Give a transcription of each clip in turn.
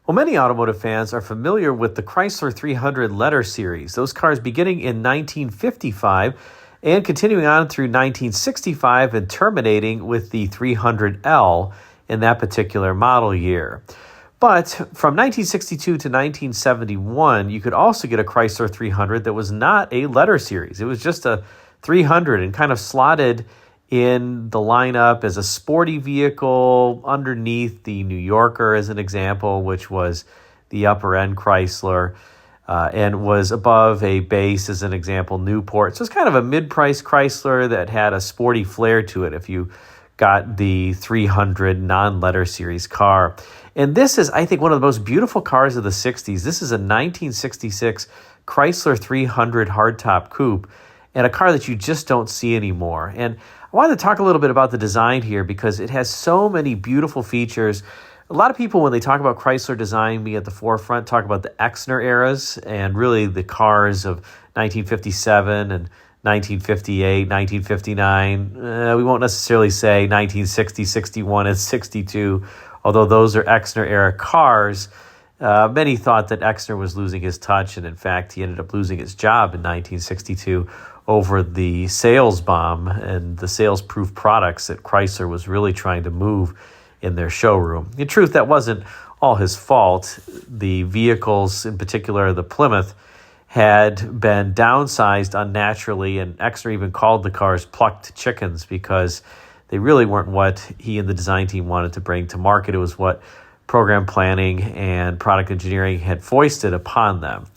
Well, many automotive fans are familiar with the Chrysler 300 letter series, those cars beginning in 1955 and continuing on through 1965 and terminating with the 300L in that particular model year. But from 1962 to 1971, you could also get a Chrysler 300 that was not a letter series. It was just a 300 and kind of slotted in the lineup as a sporty vehicle underneath the New Yorker, as an example, which was the upper-end Chrysler, and was above a base, as an example, Newport. So it's kind of a mid-price Chrysler that had a sporty flair to it if you got the 300 non-letter series car. And this is, I think, one of the most beautiful cars of the 60s. This is a 1966 Chrysler 300 Hardtop Coupe, and a car that you just don't see anymore. And I wanted to talk a little bit about the design here because it has so many beautiful features. A lot of people, when they talk about Chrysler design being at the forefront, talk about the Exner eras and really the cars of 1957 and 1958, 1959. We won't necessarily say 1960, 61, and 62, although those are Exner era cars. Many thought that Exner was losing his touch, and in fact, he ended up losing his job in 1962 over the sales bomb and the sales-proof products that Chrysler was really trying to move in their showroom. In truth, that wasn't all his fault. The vehicles, in particular the Plymouth, had been downsized unnaturally, and Exner even called the cars plucked chickens because they really weren't what he and the design team wanted to bring to market. It was what program planning and product engineering had foisted upon them.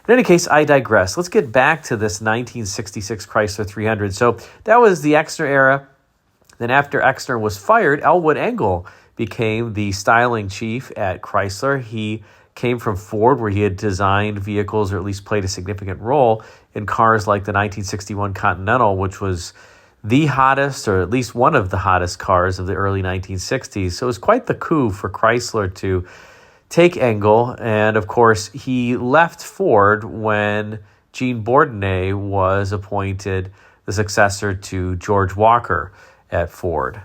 In any case, I digress. Let's get back to this 1966 Chrysler 300. So that was the Exner era. Then after Exner was fired, Elwood Engel became the styling chief at Chrysler. He came from Ford, where he had designed vehicles or at least played a significant role in cars like the 1961 Continental, which was the hottest, or at least one of the hottest cars of the early 1960s. So it was quite the coup for Chrysler to take Engel, and of course, he left Ford when Gene Bourdonnais was appointed the successor to George Walker at Ford.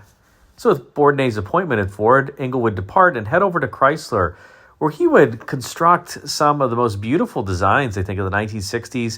So with Bourdonnais' appointment at Ford, Engel would depart and head over to Chrysler, where he would construct some of the most beautiful designs, I think, of the 1960s,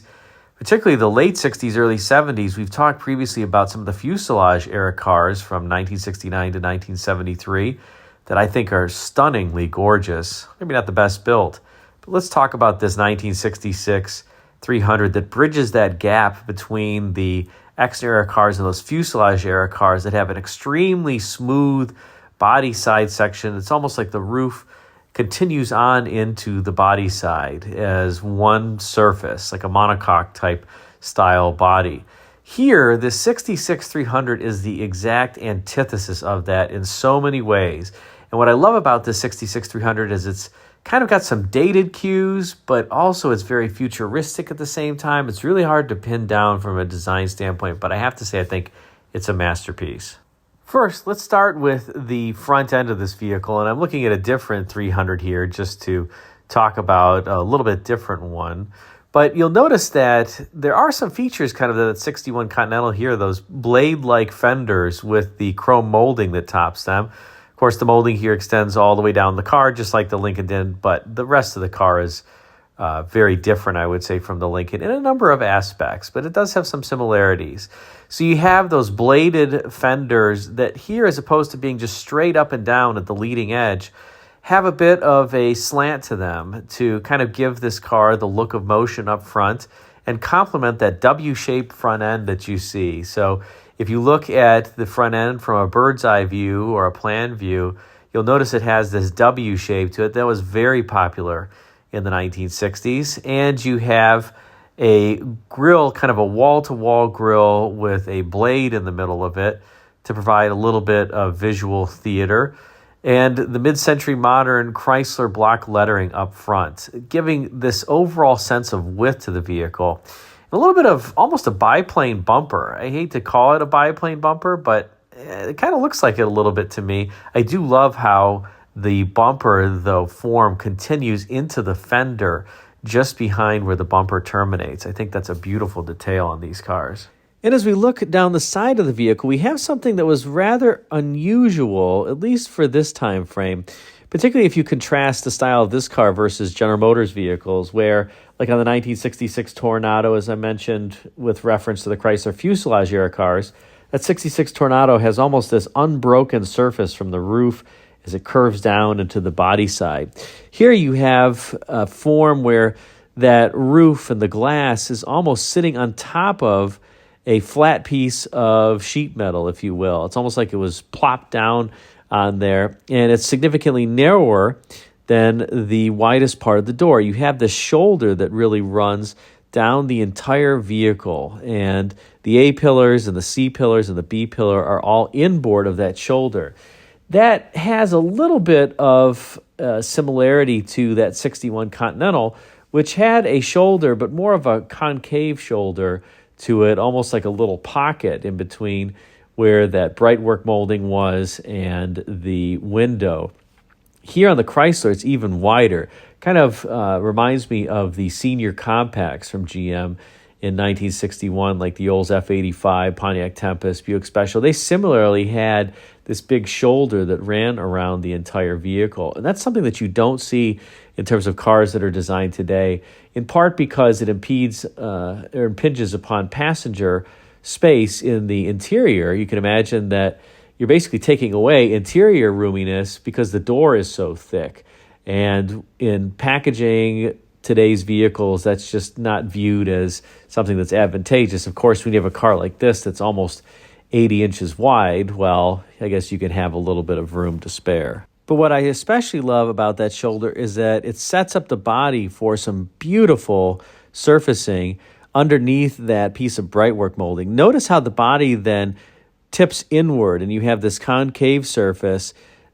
particularly the late 60s, early 70s. We've talked previously about some of the fuselage-era cars from 1969 to 1973, that I think are stunningly gorgeous. Maybe not the best built, but let's talk about this 1966 300 that bridges that gap between the Exner-era cars and those fuselage-era cars that have an extremely smooth body side section. It's almost like the roof continues on into the body side as one surface, like a monocoque type style body. Here, the 66 300 is the exact antithesis of that in so many ways. And what I love about this 66 300 is it's kind of got some dated cues, but also it's very futuristic at the same time. It's really hard to pin down from a design standpoint, but I have to say I think it's a masterpiece. First, let's start with the front end of this vehicle, and I'm looking at a different 300 here just to talk about a little bit different one. But you'll notice that there are some features kind of that 61 Continental here, those blade-like fenders with the chrome molding that tops them. Of course, the molding here extends all the way down the car, just like the Lincoln did, but the rest of the car is very different, I would say, from the Lincoln in a number of aspects, but it does have some similarities. So you have those bladed fenders that here, as opposed to being just straight up and down at the leading edge, have a bit of a slant to them to kind of give this car the look of motion up front and complement that W-shaped front end that you see. So if you look at the front end from a bird's eye view or a plan view, you'll notice it has this W shape to it. That was very popular in the 1960s. And you have a grill, kind of a wall-to-wall grill with a blade in the middle of it to provide a little bit of visual theater. And the mid-century modern Chrysler block lettering up front, giving this overall sense of width to the vehicle. A little bit of almost a biplane bumper. I hate to call it a biplane bumper, but it kind of looks like it a little bit to me. I do love how the bumper, though, form continues into the fender just behind where the bumper terminates. I think that's a beautiful detail on these cars. And as we look down the side of the vehicle, we have something that was rather unusual, at least for this time frame, particularly if you contrast the style of this car versus General Motors vehicles, where, like on the 1966 Tornado, as I mentioned, with reference to the Chrysler fuselage era cars, that 66 Tornado has almost this unbroken surface from the roof as it curves down into the body side. Here you have a form where that roof and the glass is almost sitting on top of a flat piece of sheet metal, if you will. It's almost like it was plopped down on there, and it's significantly narrower than the widest part of the door. You have the shoulder that really runs down the entire vehicle, and the A-pillars and the C-pillars and the B-pillar are all inboard of that shoulder. That has a little bit of similarity to that 61 Continental, which had a shoulder, but more of a concave shoulder to it, almost like a little pocket in between where that brightwork molding was and the window. Here on the Chrysler, it's even wider. Kind of reminds me of the senior compacts from GM in 1961, like the Olds F85, Pontiac Tempest, Buick Special. They similarly had this big shoulder that ran around the entire vehicle. And that's something that you don't see in terms of cars that are designed today, in part because it impinges upon passenger space in the interior. You can imagine that you're basically taking away interior roominess because the door is so thick. And in packaging today's vehicles, that's just not viewed as something that's advantageous. Of course, when you have a car like this that's almost 80 inches wide, well, I guess you can have a little bit of room to spare. But what I especially love about that shoulder is that it sets up the body for some beautiful surfacing underneath that piece of brightwork molding. Notice how the body then tips inward, and you have this concave surface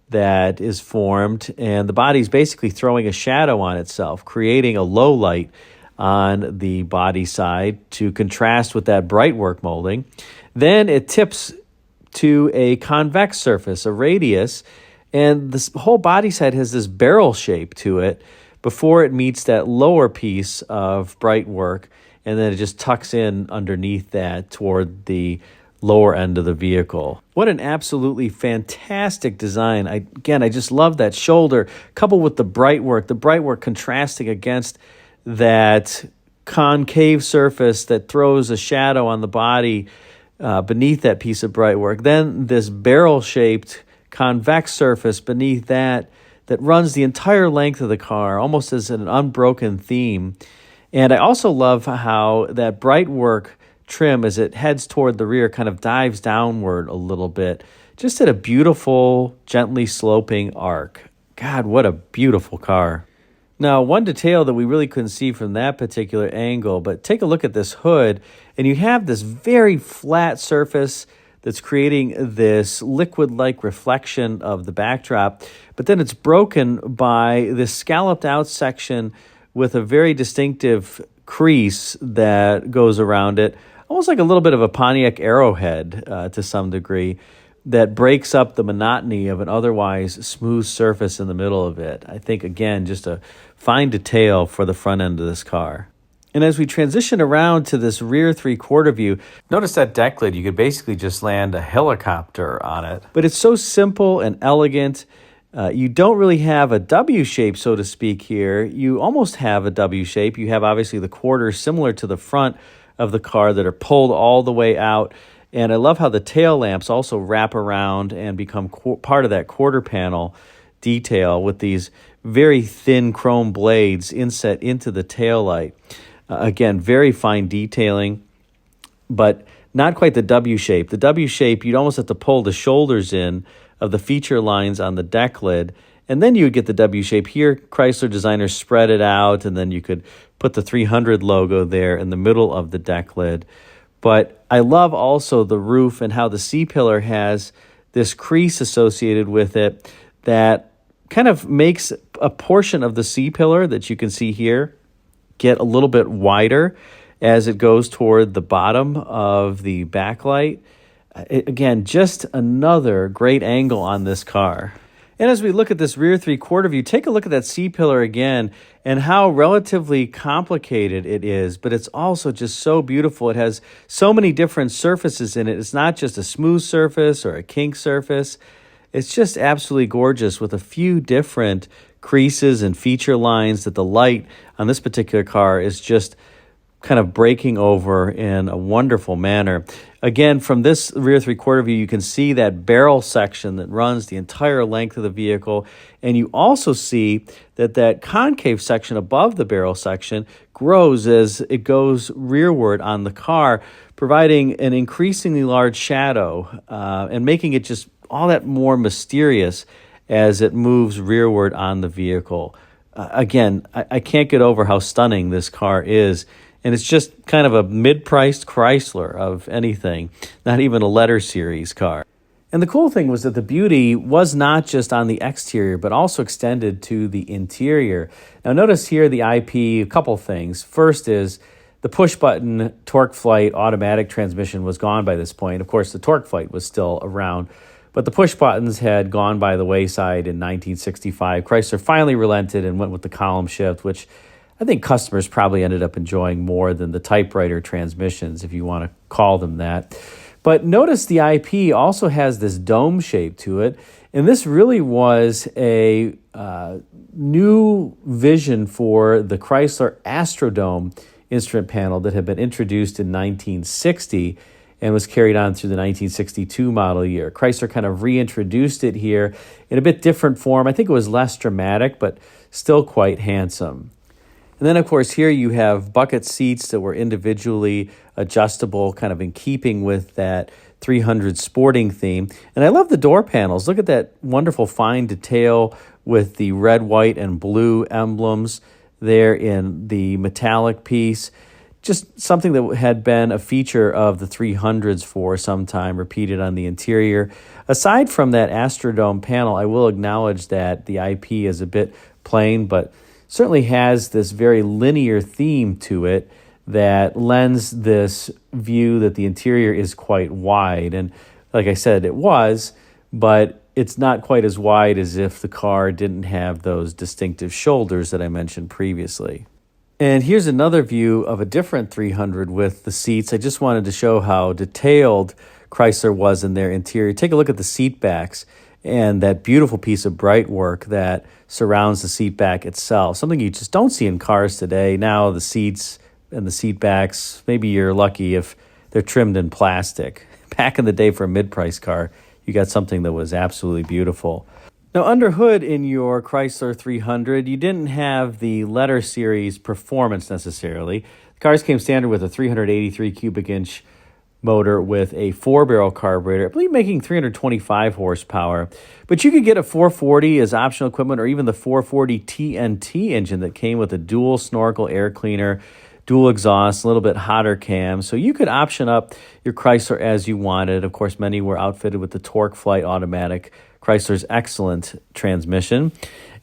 that is formed, and the body's basically throwing a shadow on itself, creating a low light on the body side to contrast with that brightwork molding. Then it tips to a convex surface, a radius, and this whole body side has this barrel shape to it before it meets that lower piece of brightwork, and then it just tucks in underneath that toward the lower end of the vehicle. What an absolutely fantastic design. I just love that shoulder coupled with the brightwork contrasting against that concave surface that throws a shadow on the body beneath that piece of brightwork. Then this barrel-shaped convex surface beneath that runs the entire length of the car, almost as an unbroken theme. And I also love how that brightwork trim, as it heads toward the rear, kind of dives downward a little bit, just at a beautiful, gently sloping arc. God, what a beautiful car. Now, one detail that we really couldn't see from that particular angle, but take a look at this hood, and you have this very flat surface that's creating this liquid-like reflection of the backdrop, but then it's broken by this scalloped out section with a very distinctive crease that goes around it, almost like a little bit of a Pontiac arrowhead to some degree, that breaks up the monotony of an otherwise smooth surface in the middle of it. I think, again, just a fine detail for the front end of this car. And as we transition around to this rear three-quarter view, notice that deck lid, you could basically just land a helicopter on it. But it's so simple and elegant. You don't really have a W shape, so to speak, here. You almost have a W shape. You have, obviously, the quarters similar to the front of the car that are pulled all the way out. And I love how the tail lamps also wrap around and become part of that quarter panel detail with these very thin chrome blades inset into the tail light. Again, very fine detailing, but not quite the W shape. The W shape, you'd almost have to pull the shoulders in of the feature lines on the deck lid, and then you would get the W shape. Here, Chrysler designers spread it out, and then you could put the 300 logo there in the middle of the deck lid. But I love also the roof and how the C-pillar has this crease associated with it that kind of makes a portion of the C-pillar that you can see here get a little bit wider as it goes toward the bottom of the backlight. Again, just another great angle on this car. And as we look at this rear three-quarter view, take a look at that C-pillar again and how relatively complicated it is, but it's also just so beautiful. It has so many different surfaces in it. It's not just a smooth surface or a kink surface. It's just absolutely gorgeous with a few different creases and feature lines that the light on this particular car is just kind of breaking over in a wonderful manner. Again, from this rear three-quarter view, you can see that barrel section that runs the entire length of the vehicle, and you also see that that concave section above the barrel section grows as it goes rearward on the car, providing an increasingly large shadow and making it just all that more mysterious as it moves rearward on the vehicle. Again, I can't get over how stunning this car is. And it's just kind of a mid-priced Chrysler of anything, not even a letter series car. And the cool thing was that the beauty was not just on the exterior, but also extended to the interior. Now notice here the IP, a couple things. First is the push-button TorqueFlite automatic transmission was gone by this point. Of course, the TorqueFlite was still around, but the push buttons had gone by the wayside in 1965. Chrysler finally relented and went with the column shift, which I think customers probably ended up enjoying more than the typewriter transmissions, if you want to call them that. But notice the IP also has this dome shape to it, and this really was a new vision for the Chrysler Astrodome instrument panel that had been introduced in 1960 and was carried on through the 1962 model year. Chrysler kind of reintroduced it here in a bit different form. I think it was less dramatic, but still quite handsome. And then, of course, here you have bucket seats that were individually adjustable, kind of in keeping with that 300 sporting theme. And I love the door panels. Look at that wonderful fine detail with the red, white, and blue emblems there in the metallic piece. Just something that had been a feature of the 300s for some time, repeated on the interior. Aside from that Astrodome panel, I will acknowledge that the IP is a bit plain, but certainly has this very linear theme to it that lends this view that the interior is quite wide. And like I said, it was, but it's not quite as wide as if the car didn't have those distinctive shoulders that I mentioned previously. And here's another view of a different 300 with the seats. I just wanted to show how detailed Chrysler was in their interior. Take a look at the seat backs and that beautiful piece of bright work that surrounds the seat back itself. Something you just don't see in cars today. Now the seats and the seat backs, maybe you're lucky if they're trimmed in plastic. Back in the day for a mid-price car, you got something that was absolutely beautiful. Now, under hood in your Chrysler 300, you didn't have the letter series performance necessarily. The cars came standard with a 383 cubic inch motor with a 4-barrel carburetor, I believe making 325 horsepower. But you could get a 440 as optional equipment, or even the 440 TNT engine that came with a dual snorkel air cleaner, dual exhaust, a little bit hotter cam. So you could option up your Chrysler as you wanted. Of course, many were outfitted with the TorqueFlite automatic, Chrysler's excellent transmission.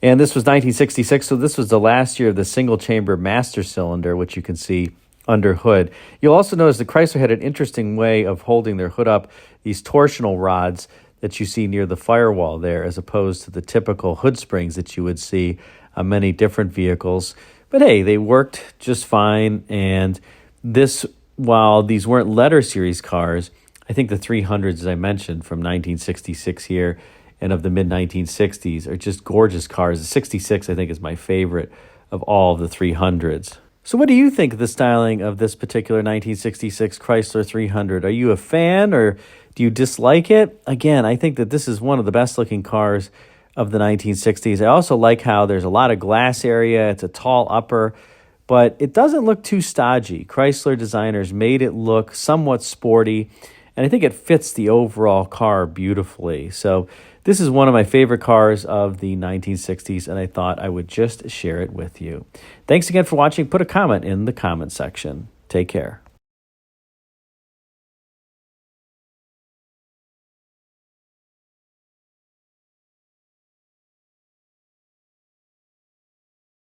And this was 1966, so this was the last year of the single-chamber master cylinder, which you can see under hood. You'll also notice that Chrysler had an interesting way of holding their hood up, these torsional rods that you see near the firewall there, as opposed to the typical hood springs that you would see on many different vehicles. But hey, they worked just fine, and this, while these weren't letter series cars, I think the 300s, as I mentioned, from 1966 here and of the mid-1960s are just gorgeous cars. The 66, I think, is my favorite of all of the 300s. So what do you think of the styling of this particular 1966 Chrysler 300? Are you a fan, or do you dislike it? Again, I think that this is one of the best-looking cars of the 1960s. I also like how there's a lot of glass area. It's a tall upper, but it doesn't look too stodgy. Chrysler designers made it look somewhat sporty, and I think it fits the overall car beautifully. So this is one of my favorite cars of the 1960s, and I thought I would just share it with you. Thanks again for watching. Put a comment in the comment section. Take care.